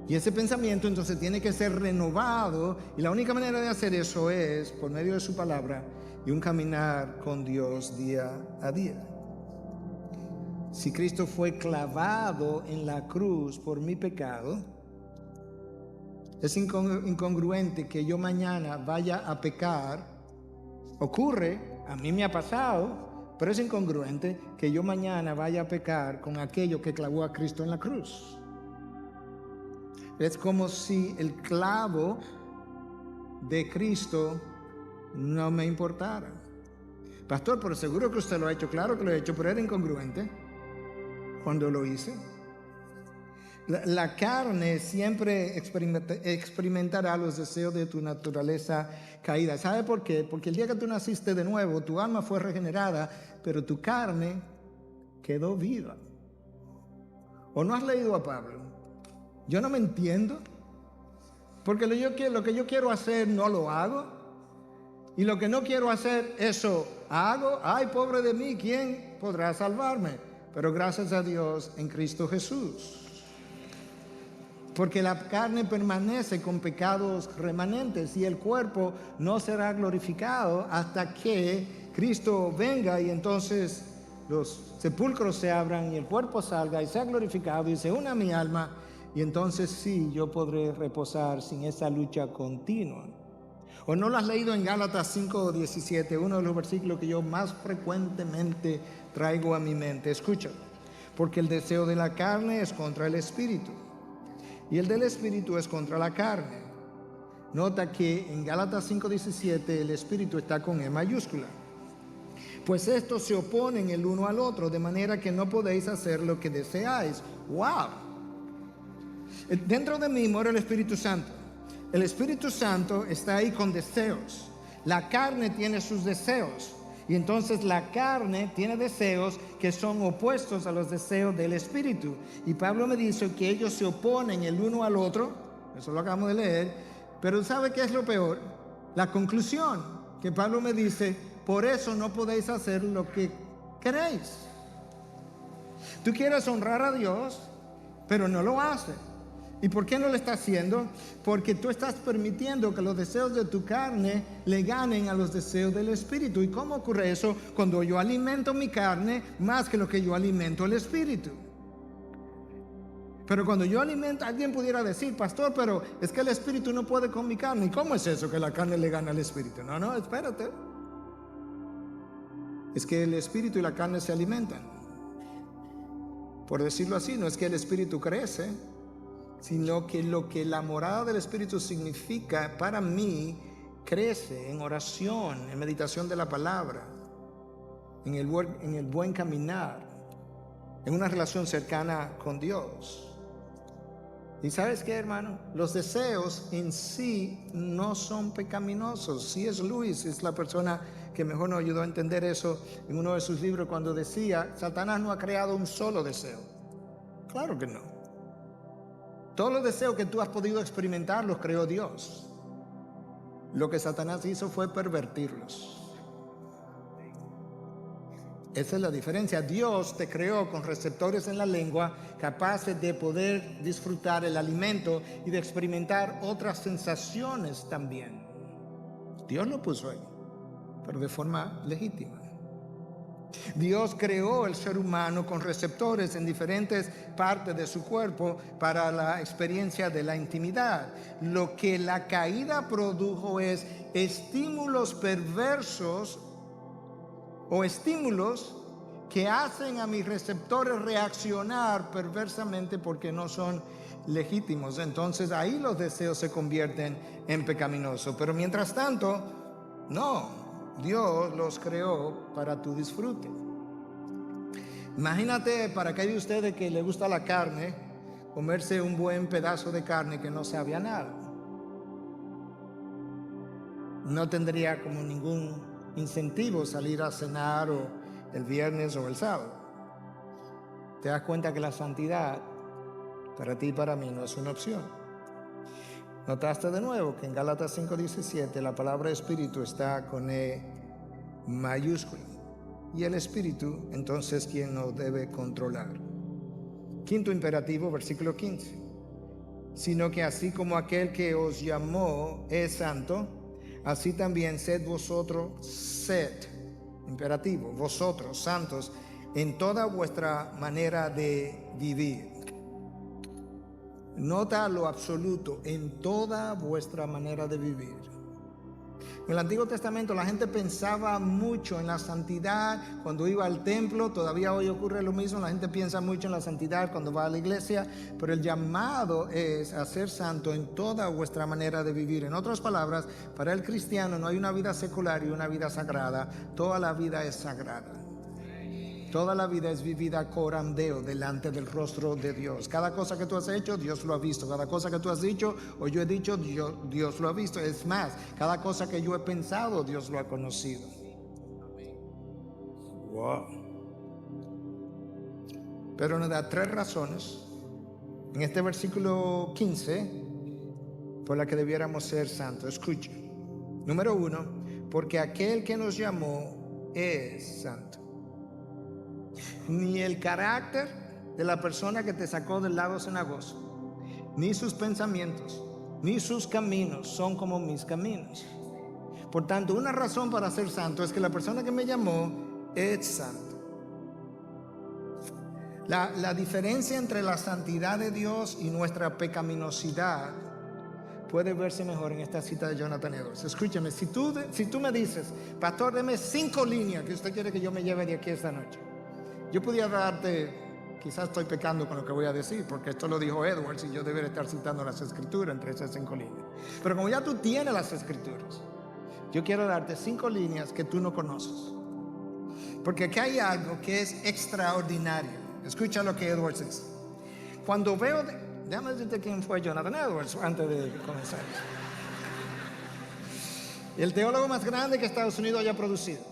Y ese pensamiento entonces tiene que ser renovado, y la única manera de hacer eso es por medio de su palabra y un caminar con Dios día a día. Si Cristo fue clavado en la cruz por mi pecado, es incongruente que yo mañana vaya a pecar. Ocurre, a mí me ha pasado, pero es incongruente que yo mañana vaya a pecar con aquello que clavó a Cristo en la cruz. Es como si el clavo de Cristo no me importara. Pastor, pero seguro que usted lo ha hecho. Claro que lo he hecho, pero era incongruente cuando lo hice. La carne siempre experimentará los deseos de tu naturaleza caída. ¿Sabe por qué? Porque el día que tú naciste de nuevo, tu alma fue regenerada, pero tu carne quedó viva. ¿O no has leído a Pablo? Yo no me entiendo, porque lo que yo quiero hacer no lo hago, y lo que no quiero hacer, eso hago. Ay, pobre de mí, ¿quién podrá salvarme? Pero gracias a Dios en Cristo Jesús. Porque la carne permanece con pecados remanentes y el cuerpo no será glorificado hasta que Cristo venga y entonces los sepulcros se abran y el cuerpo salga y sea glorificado y se una a mi alma. Y entonces sí, yo podré reposar sin esa lucha continua. ¿O no lo has leído en Gálatas 5:17? Uno de los versículos que yo más frecuentemente traigo a mi mente. Escucha. Porque el deseo de la carne es contra el espíritu, y el del espíritu es contra la carne. Nota que en Gálatas 5:17 el espíritu está con E mayúscula. Pues estos se oponen el uno al otro, de manera que no podéis hacer lo que deseáis. ¡Wow! Dentro de mí mora el Espíritu Santo. El Espíritu Santo está ahí con deseos. La carne tiene sus deseos. Y entonces la carne tiene deseos que son opuestos a los deseos del Espíritu. Y Pablo me dice que ellos se oponen el uno al otro. Eso lo acabamos de leer. Pero ¿sabe qué es lo peor? La conclusión que Pablo me dice, por eso no podéis hacer lo que queréis. Tú quieres honrar a Dios, pero no lo haces. ¿Y por qué no lo estás haciendo? Porque tú estás permitiendo que los deseos de tu carne le ganen a los deseos del espíritu. ¿Y cómo ocurre eso? Cuando yo alimento mi carne más que lo que yo alimento el espíritu. Pero cuando yo alimento, alguien pudiera decir, pastor, pero es que el espíritu no puede con mi carne. ¿Y cómo es eso que la carne le gana al espíritu? No, espérate. Es que el espíritu y la carne se alimentan. Por decirlo así, no es que el espíritu crece, sino que lo que la morada del Espíritu significa para mí crece en oración, en meditación de la palabra, en el buen caminar, en una relación cercana con Dios. ¿Y sabes qué, hermano? Los deseos en sí no son pecaminosos. C.S. Lewis es la persona que mejor nos ayudó a entender eso en uno de sus libros cuando decía, Satanás no ha creado un solo deseo. Claro que no. Todos los deseos que tú has podido experimentar los creó Dios. Lo que Satanás hizo fue pervertirlos. Esa es la diferencia. Dios te creó con receptores en la lengua capaces de poder disfrutar el alimento y de experimentar otras sensaciones también. Dios lo puso ahí, pero de forma legítima. Dios creó el ser humano con receptores en diferentes partes de su cuerpo para la experiencia de la intimidad. Lo que la caída produjo es estímulos perversos o estímulos que hacen a mis receptores reaccionar perversamente porque no son legítimos. Entonces ahí los deseos se convierten en pecaminosos. Pero mientras tanto, no. Dios los creó para tu disfrute. Imagínate, para aquellos de ustedes que les gusta la carne, comerse un buen pedazo de carne que no sabe a nada. No tendría como ningún incentivo salir a cenar o el viernes o el sábado. Te das cuenta que la santidad para ti y para mí no es una opción. Notaste de nuevo que en Gálatas 5:17 la palabra espíritu está con E mayúscula. Y el espíritu, entonces, ¿quién nos debe controlar? Quinto imperativo, versículo 15. Sino que así como aquel que os llamó es santo, así también sed vosotros, imperativo, vosotros santos, en toda vuestra manera de vivir. Nota lo absoluto, en toda vuestra manera de vivir. En el Antiguo Testamento la gente pensaba mucho en la santidad cuando iba al templo. Todavía hoy ocurre lo mismo, la gente piensa mucho en la santidad cuando va a la iglesia, pero el llamado es a ser santo en toda vuestra manera de vivir. En otras palabras, para el cristiano no hay una vida secular y una vida sagrada, toda la vida es sagrada. Toda la vida es vivida coram Deo, delante del rostro de Dios. Cada cosa que tú has hecho, Dios lo ha visto. Cada cosa que tú has dicho o yo he dicho, Dios lo ha visto. Es más, cada cosa que yo he pensado, Dios lo ha conocido. Wow. Pero nos da 3 razones en este versículo 15 por la que debiéramos ser santos. Escucha. Número 1, porque aquel que nos llamó es santo. Ni el carácter de la persona que te sacó del lago cenagoso, ni sus pensamientos, ni sus caminos son como mis caminos. Por tanto, una razón para ser santo es que la persona que me llamó es santo. La diferencia entre la santidad de Dios y nuestra pecaminosidad puede verse mejor en esta cita de Jonathan Edwards. Escúchame, si tú me dices, pastor, deme 5 líneas que usted quiere que yo me lleve de aquí esta noche. Yo podía darte, quizás estoy pecando con lo que voy a decir, porque esto lo dijo Edwards y yo debería estar citando las escrituras entre esas 5 líneas. Pero como ya tú tienes las escrituras, yo quiero darte 5 líneas que tú no conoces. Porque aquí hay algo que es extraordinario. Escucha lo que Edwards dice. Cuando veo, déjame decirte quién fue Jonathan Edwards antes de comenzar. El teólogo más grande que Estados Unidos haya producido.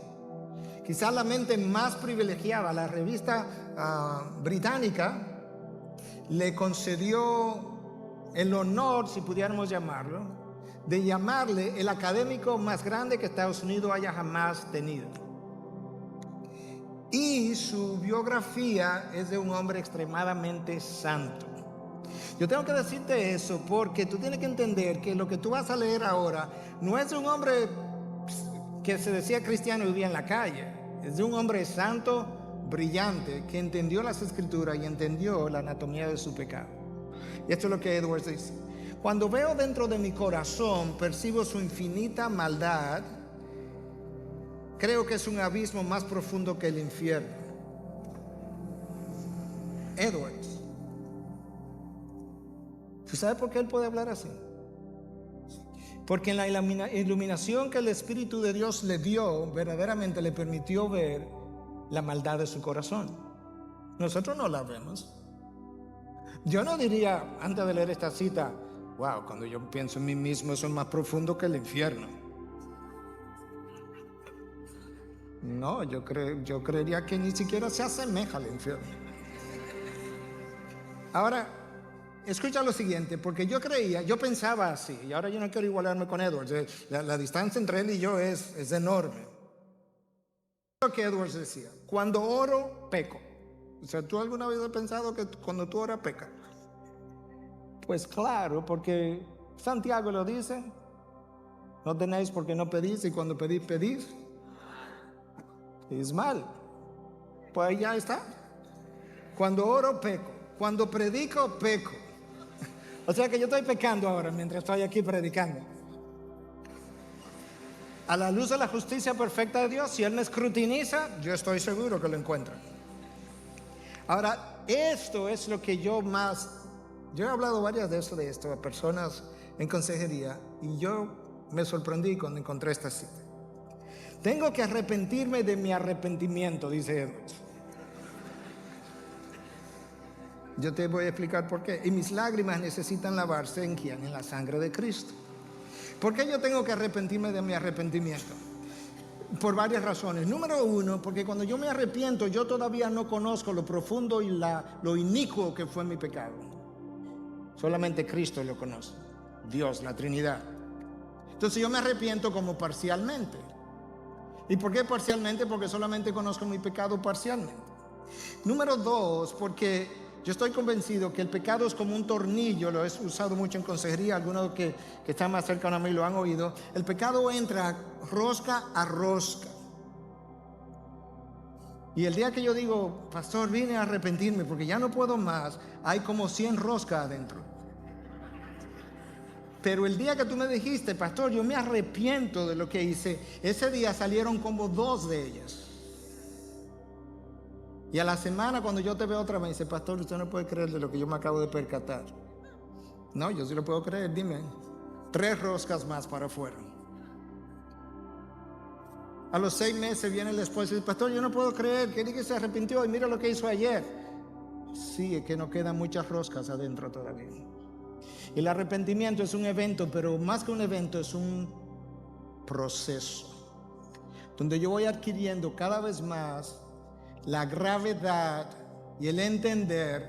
Quizás la mente más privilegiada, la revista británica, le concedió el honor, si pudiéramos llamarlo, de llamarle el académico más grande que Estados Unidos haya jamás tenido. Y su biografía es de un hombre extremadamente santo. Yo tengo que decirte eso porque tú tienes que entender que lo que tú vas a leer ahora no es de un hombre que se decía cristiano y vivía en la calle. Es de un hombre santo, brillante, que entendió las escrituras y entendió la anatomía de su pecado. Y esto es lo que Edwards dice. Cuando veo dentro de mi corazón, percibo su infinita maldad. Creo que es un abismo más profundo que el infierno. Edwards. ¿Tú sabes por qué él puede hablar así? Porque en la iluminación que el Espíritu de Dios le dio, verdaderamente le permitió ver la maldad de su corazón. Nosotros no la vemos. Yo no diría, antes de leer esta cita, wow, cuando yo pienso en mí mismo, eso es más profundo que el infierno. No, yo creería que ni siquiera se asemeja al infierno. Ahora, escucha lo siguiente, porque yo pensaba así, y ahora yo no quiero igualarme con Edwards. La distancia entre él y yo es enorme. Lo que Edwards decía, cuando oro, peco. O sea, ¿tú alguna vez has pensado que cuando tú oras, pecas? Pues claro, porque Santiago lo dice, no tenéis porque no pedís, y cuando pedís, pedís. Es mal. Pues ahí ya está. Cuando oro, peco. Cuando predico, peco. O sea que yo estoy pecando ahora mientras estoy aquí predicando. A la luz de la justicia perfecta de Dios, si Él me escrutiniza, yo estoy seguro que lo encuentra. Ahora, esto es lo que yo he hablado varias veces de esto a personas en consejería, y yo me sorprendí cuando encontré esta cita. Tengo que arrepentirme de mi arrepentimiento, dice Edwards. Yo te voy a explicar por qué. Y mis lágrimas necesitan lavarse ¿en quién? En la sangre de Cristo. ¿Por qué yo tengo que arrepentirme de mi arrepentimiento? Por varias razones. Número uno, porque cuando yo me arrepiento, yo todavía no conozco lo profundo y lo inicuo que fue mi pecado. Solamente Cristo lo conoce. Dios, la Trinidad. Entonces yo me arrepiento como parcialmente. ¿Y por qué parcialmente? Porque solamente conozco mi pecado parcialmente. Número dos, porque yo estoy convencido que el pecado es como un tornillo, lo he usado mucho en consejería, algunos que están más cerca a mí lo han oído. El pecado entra rosca a rosca. Y el día que yo digo, pastor, vine a arrepentirme porque ya no puedo más, hay como 100 roscas adentro. Pero el día que tú me dijiste, pastor, yo me arrepiento de lo que hice, ese día salieron como 2 de ellas. Y a la semana cuando yo te veo otra vez, dice, pastor, usted no puede creer de lo que yo me acabo de percatar. No, yo sí lo puedo creer, dime. 3 roscas más para afuera. A los 6 meses viene el esposo y dice, pastor, yo no puedo creer que se arrepintió y mira lo que hizo ayer. Sí, es que nos quedan muchas roscas adentro todavía. El arrepentimiento es un evento, pero más que un evento es un proceso, donde yo voy adquiriendo cada vez más la gravedad y el entender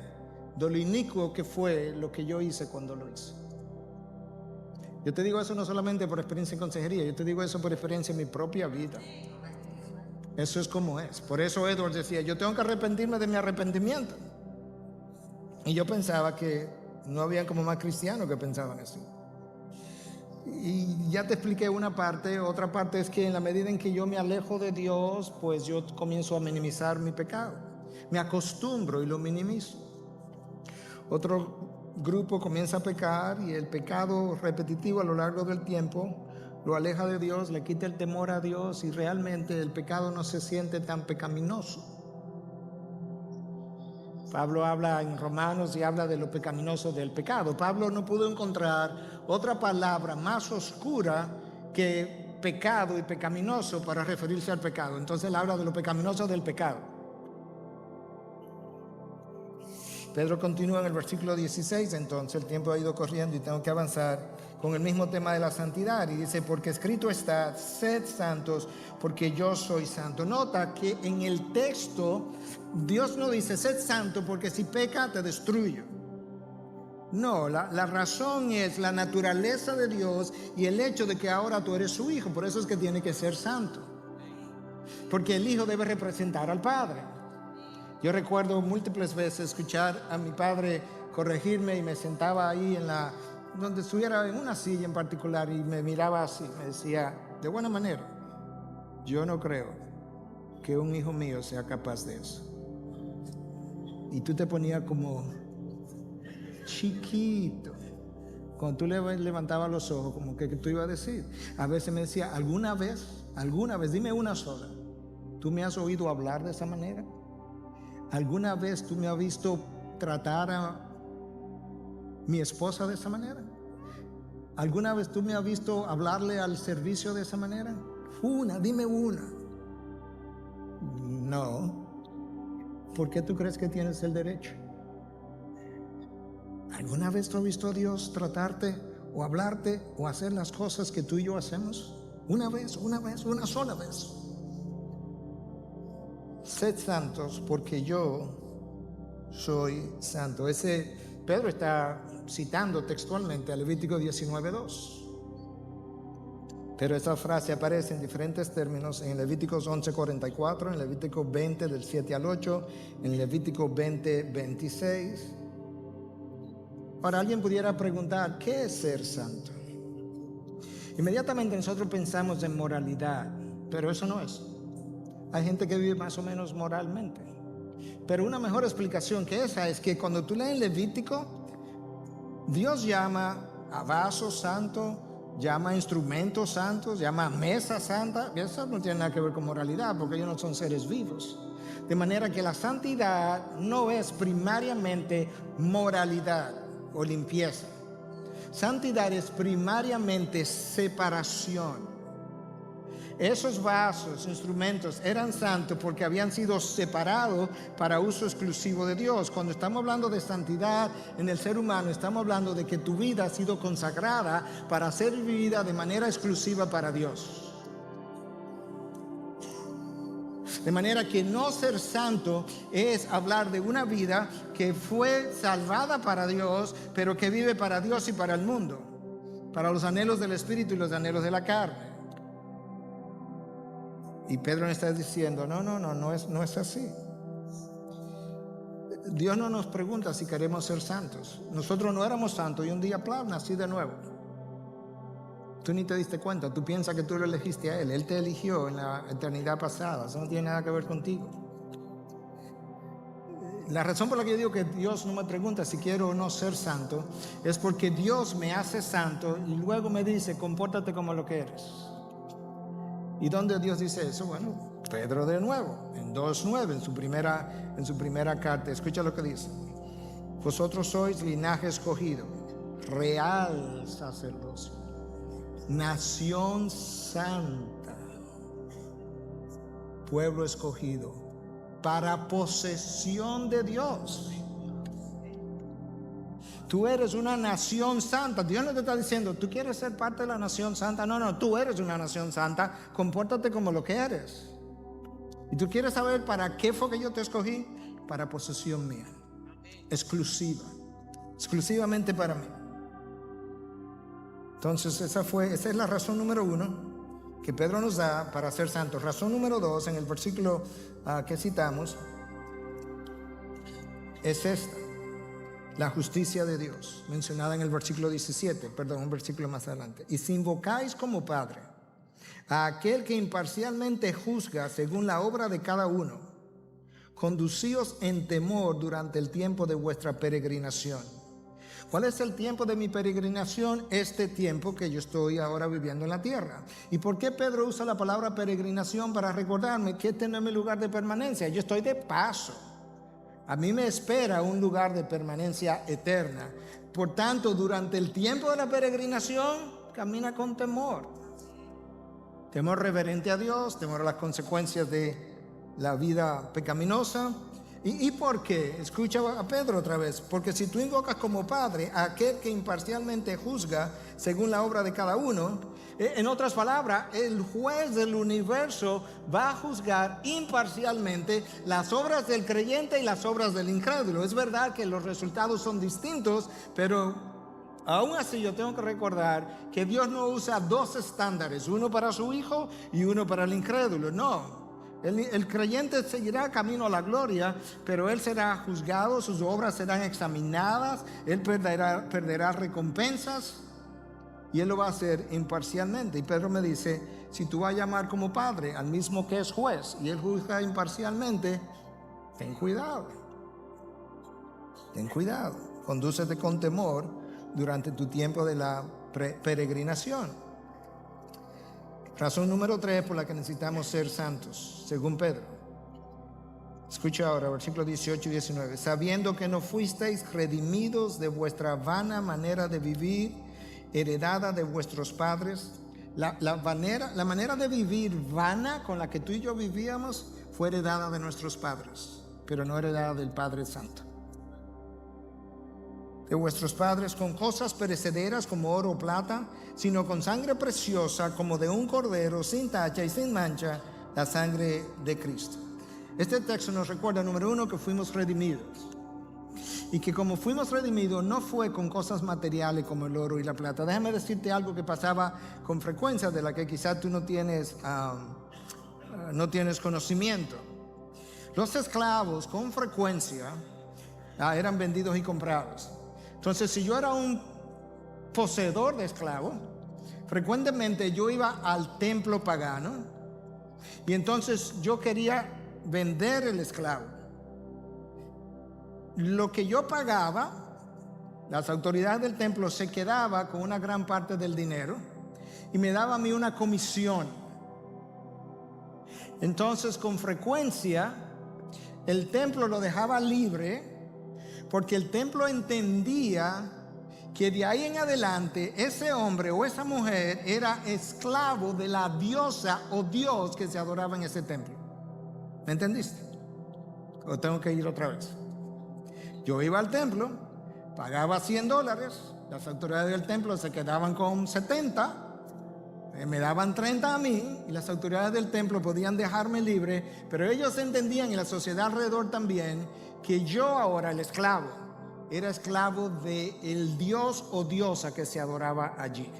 de lo inicuo que fue lo que yo hice cuando lo hice. Yo te digo eso no solamente por experiencia en consejería, yo te digo eso por experiencia en mi propia vida. Eso es como es. Por eso Edwards decía, yo tengo que arrepentirme de mi arrepentimiento. Y yo pensaba que no había como más cristianos que pensaban así. Y ya te expliqué una parte. Otra parte es que en la medida en que yo me alejo de Dios, pues yo comienzo a minimizar mi pecado. Me acostumbro y lo minimizo. Otro grupo comienza a pecar y el pecado repetitivo a lo largo del tiempo lo aleja de Dios, le quita el temor a Dios y realmente el pecado no se siente tan pecaminoso. Pablo habla en Romanos y habla de lo pecaminoso del pecado. Pablo no pudo encontrar otra palabra más oscura que pecado y pecaminoso para referirse al pecado. Entonces él habla de lo pecaminoso del pecado. Pedro continúa en el versículo 16, entonces el tiempo ha ido corriendo y tengo que avanzar con el mismo tema de la santidad. Y dice, porque escrito está, sed santos, porque yo soy santo. Nota que en el texto Dios no dice, sed santo, porque si peca te destruyo. No, la razón es la naturaleza de Dios y el hecho de que ahora tú eres su hijo. Por eso es que tiene que ser santo. Porque el hijo debe representar al Padre. Yo recuerdo múltiples veces escuchar a mi padre corregirme y me sentaba ahí donde estuviera en una silla en particular y me miraba así, me decía, de buena manera, yo no creo que un hijo mío sea capaz de eso. Y tú te ponías como chiquito. Cuando tú levantabas los ojos, como que tú ibas a decir. A veces me decía, alguna vez, dime una sola, ¿tú me has oído hablar de esa manera? ¿Alguna vez tú me has visto tratar a mi esposa de esa manera? ¿Alguna vez tú me has visto hablarle al servicio de esa manera? Dime una. No. ¿Por qué tú crees que tienes el derecho? ¿Alguna vez tú has visto a Dios tratarte o hablarte o hacer las cosas que tú y yo hacemos? Una sola vez. Sed santos porque yo soy santo. Pedro está citando textualmente a Levítico 19:2. Pero esa frase aparece en diferentes términos en Levíticos 11:44, en Levítico 20 del 7 al 8, en Levítico 20:26. Ahora alguien pudiera preguntar, ¿qué es ser santo? Inmediatamente nosotros pensamos en moralidad, pero eso no es. Hay gente que vive más o menos moralmente. Pero una mejor explicación que esa es que cuando tú lees Levítico, Dios llama a vasos santos, llama a instrumentos santos, llama a mesa santa. Eso no tiene nada que ver con moralidad, porque ellos no son seres vivos. De manera que la santidad no es primariamente moralidad o limpieza. Santidad es primariamente separación. Esos vasos, instrumentos, eran santos porque habían sido separados para uso exclusivo de Dios. Cuando estamos hablando de santidad en el ser humano, estamos hablando de que tu vida ha sido consagrada para ser vivida de manera exclusiva para Dios. De manera que no ser santo es hablar de una vida que fue salvada para Dios, pero que vive para Dios y para el mundo, para los anhelos del espíritu y los anhelos de la carne. Y Pedro nos está diciendo, no es así. Dios no nos pregunta si queremos ser santos. Nosotros no éramos santos y un día, nací de nuevo. Tú ni te diste cuenta, tú piensas que tú lo elegiste a Él. Él te eligió en la eternidad pasada, eso no tiene nada que ver contigo. La razón por la que yo digo que Dios no me pregunta si quiero o no ser santo es porque Dios me hace santo y luego me dice, compórtate como lo que eres. ¿Y dónde Dios dice eso? Bueno, Pedro de nuevo, en 2:9, en su primera carta. Escucha lo que dice. Vosotros sois linaje escogido, real sacerdocio, nación santa, pueblo escogido, para posesión de Dios. Tú eres una nación santa. Dios no te está diciendo, ¿tú quieres ser parte de la nación santa? No, tú eres una nación santa. Compórtate como lo que eres. ¿Y tú quieres saber para qué fue que yo te escogí? Para posesión mía. Exclusiva. Exclusivamente para mí. Entonces esa es la razón número 1 que Pedro nos da para ser santos. Razón número 2 en el versículo que citamos es esta. La justicia de Dios, mencionada en el versículo 17, un versículo más adelante. Y si invocáis como Padre a aquel que imparcialmente juzga según la obra de cada uno, conducíos en temor durante el tiempo de vuestra peregrinación. ¿Cuál es el tiempo de mi peregrinación? Este tiempo que yo estoy ahora viviendo en la tierra. ¿Y por qué Pedro usa la palabra peregrinación? Para recordarme que este no es mi lugar de permanencia. Yo estoy de paso. A mí me espera un lugar de permanencia eterna. Por tanto, durante el tiempo de la peregrinación, camina con temor. Temor reverente a Dios, temor a las consecuencias de la vida pecaminosa. ¿Y por qué? Escucha a Pedro otra vez. Porque si tú invocas como Padre a aquel que imparcialmente juzga según la obra de cada uno, en otras palabras, el juez del universo va a juzgar imparcialmente las obras del creyente y las obras del incrédulo. Es verdad que los resultados son distintos, pero aún así yo tengo que recordar que Dios no usa dos estándares, uno para su hijo y uno para el incrédulo. No. El creyente seguirá camino a la gloria, pero él será juzgado, sus obras serán examinadas, él perderá recompensas y él lo va a hacer imparcialmente. Y Pedro me dice, si tú vas a llamar como padre al mismo que es juez y él juzga imparcialmente, ten cuidado, condúcete con temor durante tu tiempo de la peregrinación. Razón número 3 por la que necesitamos ser santos, según Pedro. Escucha ahora, versículos 18 y 19. Sabiendo que no fuisteis redimidos de vuestra vana manera de vivir, heredada de vuestros padres. La manera de vivir vana con la que tú y yo vivíamos fue heredada de nuestros padres, pero no heredada del Padre Santo. De vuestros padres con cosas perecederas como oro o plata, sino con sangre preciosa como de un cordero sin tacha y sin mancha, la sangre de Cristo. Este texto nos recuerda, número 1, que fuimos redimidos. Y que como fuimos redimidos no fue con cosas materiales como el oro y la plata. Déjame decirte algo que pasaba con frecuencia, de la que quizás tú no tienes conocimiento. Los esclavos con frecuencia eran vendidos y comprados. Entonces, si yo era un poseedor de esclavos, frecuentemente yo iba al templo pagano y entonces yo quería vender el esclavo. Lo que yo pagaba, las autoridades del templo se quedaba con una gran parte del dinero y me daba a mí una comisión. Entonces, con frecuencia, el templo lo dejaba libre porque el templo entendía que de ahí en adelante ese hombre o esa mujer era esclavo de la diosa o dios que se adoraba en ese templo. ¿Me entendiste? ¿O tengo que ir otra vez? Yo iba al templo, pagaba $100, las autoridades del templo se quedaban con 70, me daban 30 a mí y las autoridades del templo podían dejarme libre, pero ellos entendían, y la sociedad alrededor también, que yo ahora, el esclavo, era esclavo del dios o diosa que se adoraba allí.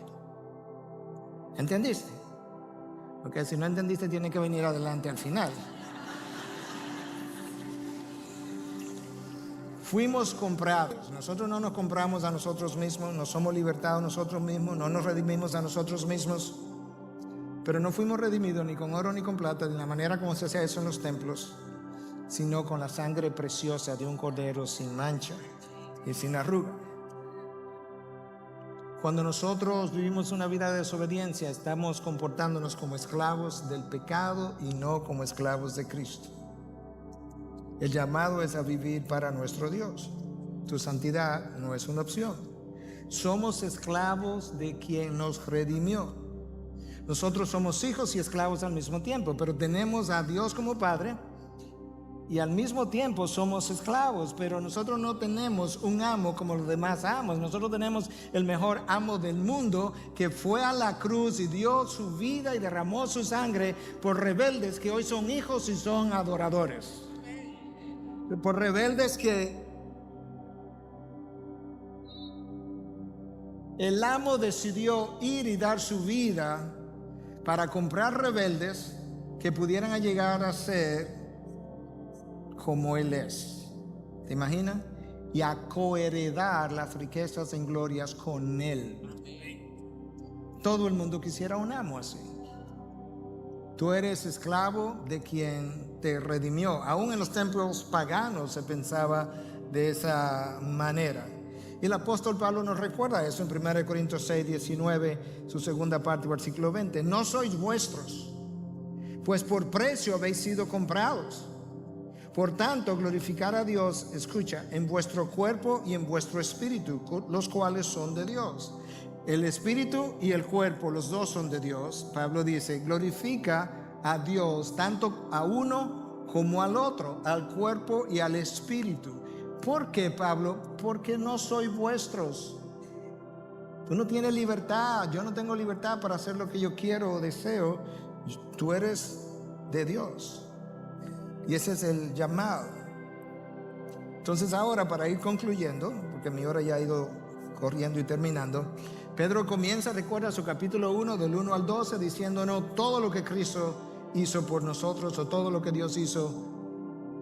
¿Entendiste? Porque si no entendiste, tiene que venir adelante al final. Fuimos comprados. Nosotros no nos compramos a nosotros mismos, no somos libertados nosotros mismos, no nos redimimos a nosotros mismos. Pero no fuimos redimidos ni con oro ni con plata, de la manera como se hacía eso en los templos, sino con la sangre preciosa de un cordero sin mancha y sin arruga. Cuando nosotros vivimos una vida de desobediencia, estamos comportándonos como esclavos del pecado y no como esclavos de Cristo. El llamado es a vivir para nuestro Dios. Tu santidad no es una opción. Somos esclavos de quien nos redimió. Nosotros somos hijos y esclavos al mismo tiempo, pero tenemos a Dios como Padre y al mismo tiempo somos esclavos, pero nosotros no tenemos un amo como los demás amos. Nosotros tenemos el mejor amo del mundo, que fue a la cruz y dio su vida y derramó su sangre por rebeldes que hoy son hijos y son adoradores. Por rebeldes que el amo decidió ir y dar su vida para comprar rebeldes que pudieran llegar a ser como Él es. ¿Te imaginas? Y a coheredar las riquezas en glorias con Él. Todo el mundo quisiera un amo así. Tú eres esclavo de quien te redimió. Aún en los templos paganos se pensaba de esa manera. Y el apóstol Pablo nos recuerda eso en 1 Corintios 6, 19, su segunda parte, versículo 20. No sois vuestros, pues por precio habéis sido comprados. Por tanto, glorificar a Dios, escucha, en vuestro cuerpo y en vuestro espíritu, los cuales son de Dios. El espíritu y el cuerpo, los dos son de Dios. Pablo dice, glorifica a Dios tanto a uno como al otro, al cuerpo y al espíritu. ¿Por qué, Pablo? Porque no sois vuestros. Tú no tienes libertad, yo no tengo libertad para hacer lo que yo quiero o deseo. Tú eres de Dios. Y ese es el llamado. Entonces ahora, para ir concluyendo, porque mi hora ya ha ido corriendo y terminando, Pedro comienza, recuerda su capítulo 1, del 1 al 12, diciéndonos todo lo que Cristo hizo por nosotros, o todo lo que Dios hizo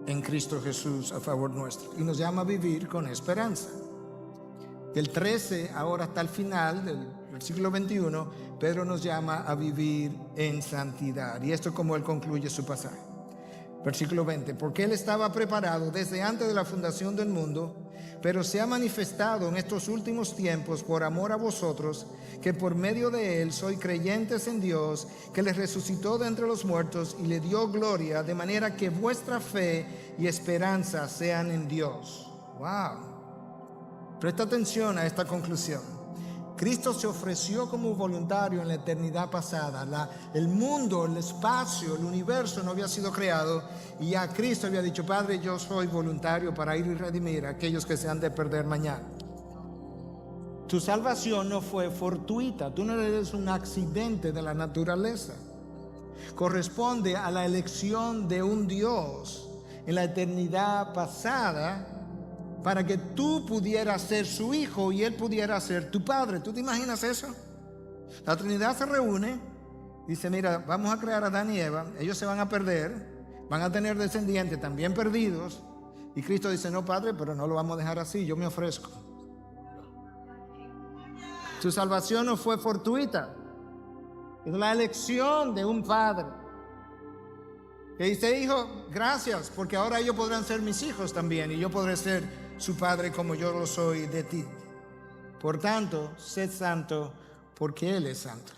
en Cristo Jesús a favor nuestro. Y nos llama a vivir con esperanza. Del 13 ahora hasta el final del versículo 21, Pedro nos llama a vivir en santidad. Y esto es como él concluye su pasaje. Versículo 20, porque Él estaba preparado desde antes de la fundación del mundo, pero se ha manifestado en estos últimos tiempos por amor a vosotros, que por medio de Él sois creyentes en Dios, que les resucitó de entre los muertos y le dio gloria, de manera que vuestra fe y esperanza sean en Dios. Wow. Presta atención a esta conclusión. Cristo se ofreció como voluntario en la eternidad pasada. El mundo, el espacio, el universo no había sido creado, y ya Cristo había dicho, Padre, yo soy voluntario para ir y redimir a aquellos que se han de perder mañana. Tu salvación no fue fortuita, tú no eres un accidente de la naturaleza. Corresponde a la elección de un Dios en la eternidad pasada para que tú pudieras ser su hijo y él pudiera ser tu padre. ¿Tú te imaginas eso? La Trinidad se reúne, dice, mira, vamos a crear a Adán y Eva, ellos se van a perder, van a tener descendientes también perdidos, y Cristo dice, no, Padre, pero no lo vamos a dejar así, yo me ofrezco. Su salvación no fue fortuita, es la elección de un padre que dice, hijo, gracias, porque ahora ellos podrán ser mis hijos también, y yo podré ser su padre como yo lo soy de ti. Por tanto, sed santo, porque Él es santo.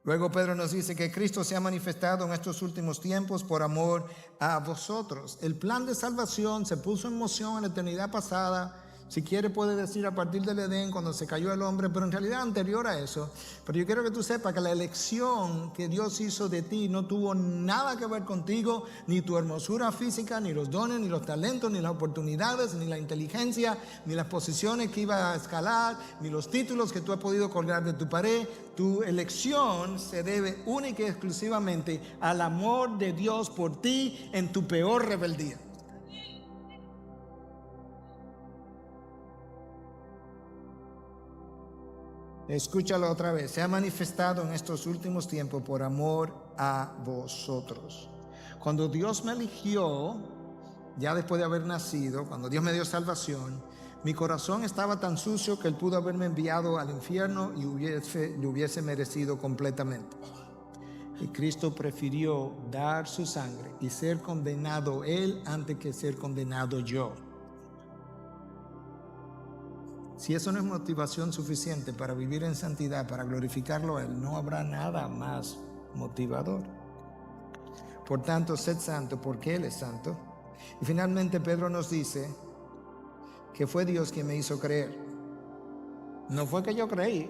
Luego Pedro nos dice que Cristo se ha manifestado en estos últimos tiempos por amor a vosotros. El plan de salvación se puso en moción en la eternidad pasada. Si quiere puede decir a partir del Edén, cuando se cayó el hombre, pero en realidad anterior a eso. Pero yo quiero que tú sepas que la elección que Dios hizo de ti no tuvo nada que ver contigo, ni tu hermosura física, ni los dones, ni los talentos, ni las oportunidades, ni la inteligencia, ni las posiciones que iba a escalar, ni los títulos que tú has podido colgar de tu pared. Tu elección se debe única y exclusivamente al amor de Dios por ti en tu peor rebeldía. Escúchalo otra vez. Se ha manifestado en estos últimos tiempos por amor a vosotros. Cuando Dios me eligió, ya después de haber nacido, cuando Dios me dio salvación, mi corazón estaba tan sucio que Él pudo haberme enviado al infierno y lo hubiese merecido completamente. Y Cristo prefirió dar su sangre y ser condenado Él antes que ser condenado yo. Si eso no es motivación suficiente para vivir en santidad, para glorificarlo a Él, no habrá nada más motivador. Por tanto, sed santo porque Él es santo. Y finalmente Pedro nos dice que fue Dios quien me hizo creer. No fue que yo creí.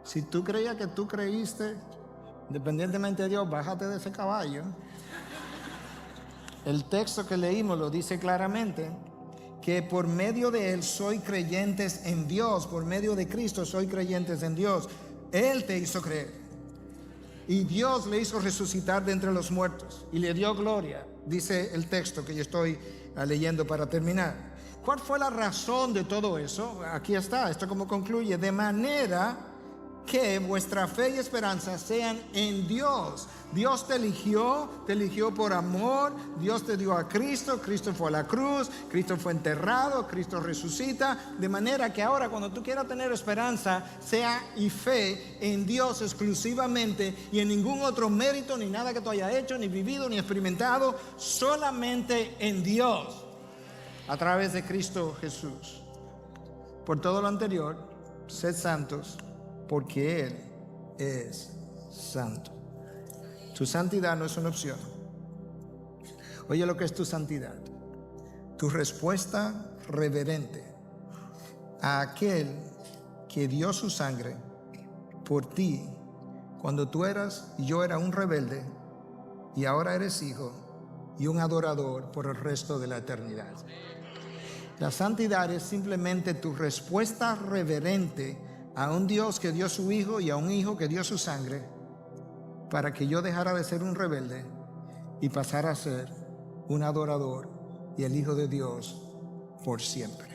Si tú creías que tú creíste, independientemente de Dios, bájate de ese caballo. El texto que leímos lo dice claramente, que por medio de Él soy creyentes en Dios, por medio de Cristo soy creyentes en Dios. Él te hizo creer. Y Dios le hizo resucitar de entre los muertos y le dio gloria, dice el texto que yo estoy leyendo para terminar. ¿Cuál fue la razón de todo eso? Aquí está, esto como concluye, de manera que vuestra fe y esperanza sean en Dios. Dios te eligió por amor, Dios te dio a Cristo, Cristo fue a la cruz, Cristo fue enterrado, Cristo resucita, de manera que ahora cuando tú quieras tener esperanza, sea y fe en Dios exclusivamente y en ningún otro mérito, ni nada que tú hayas hecho, ni vivido, ni experimentado, solamente en Dios, a través de Cristo Jesús. Por todo lo anterior, sed santos, porque Él es santo. Tu santidad no es una opción. Oye lo que es tu santidad. Tu respuesta reverente a aquel que dio su sangre por ti cuando tú eras y yo era un rebelde y ahora eres hijo y un adorador por el resto de la eternidad. La santidad es simplemente tu respuesta reverente a un Dios que dio su hijo y a un hijo que dio su sangre para que yo dejara de ser un rebelde y pasara a ser un adorador y el hijo de Dios por siempre.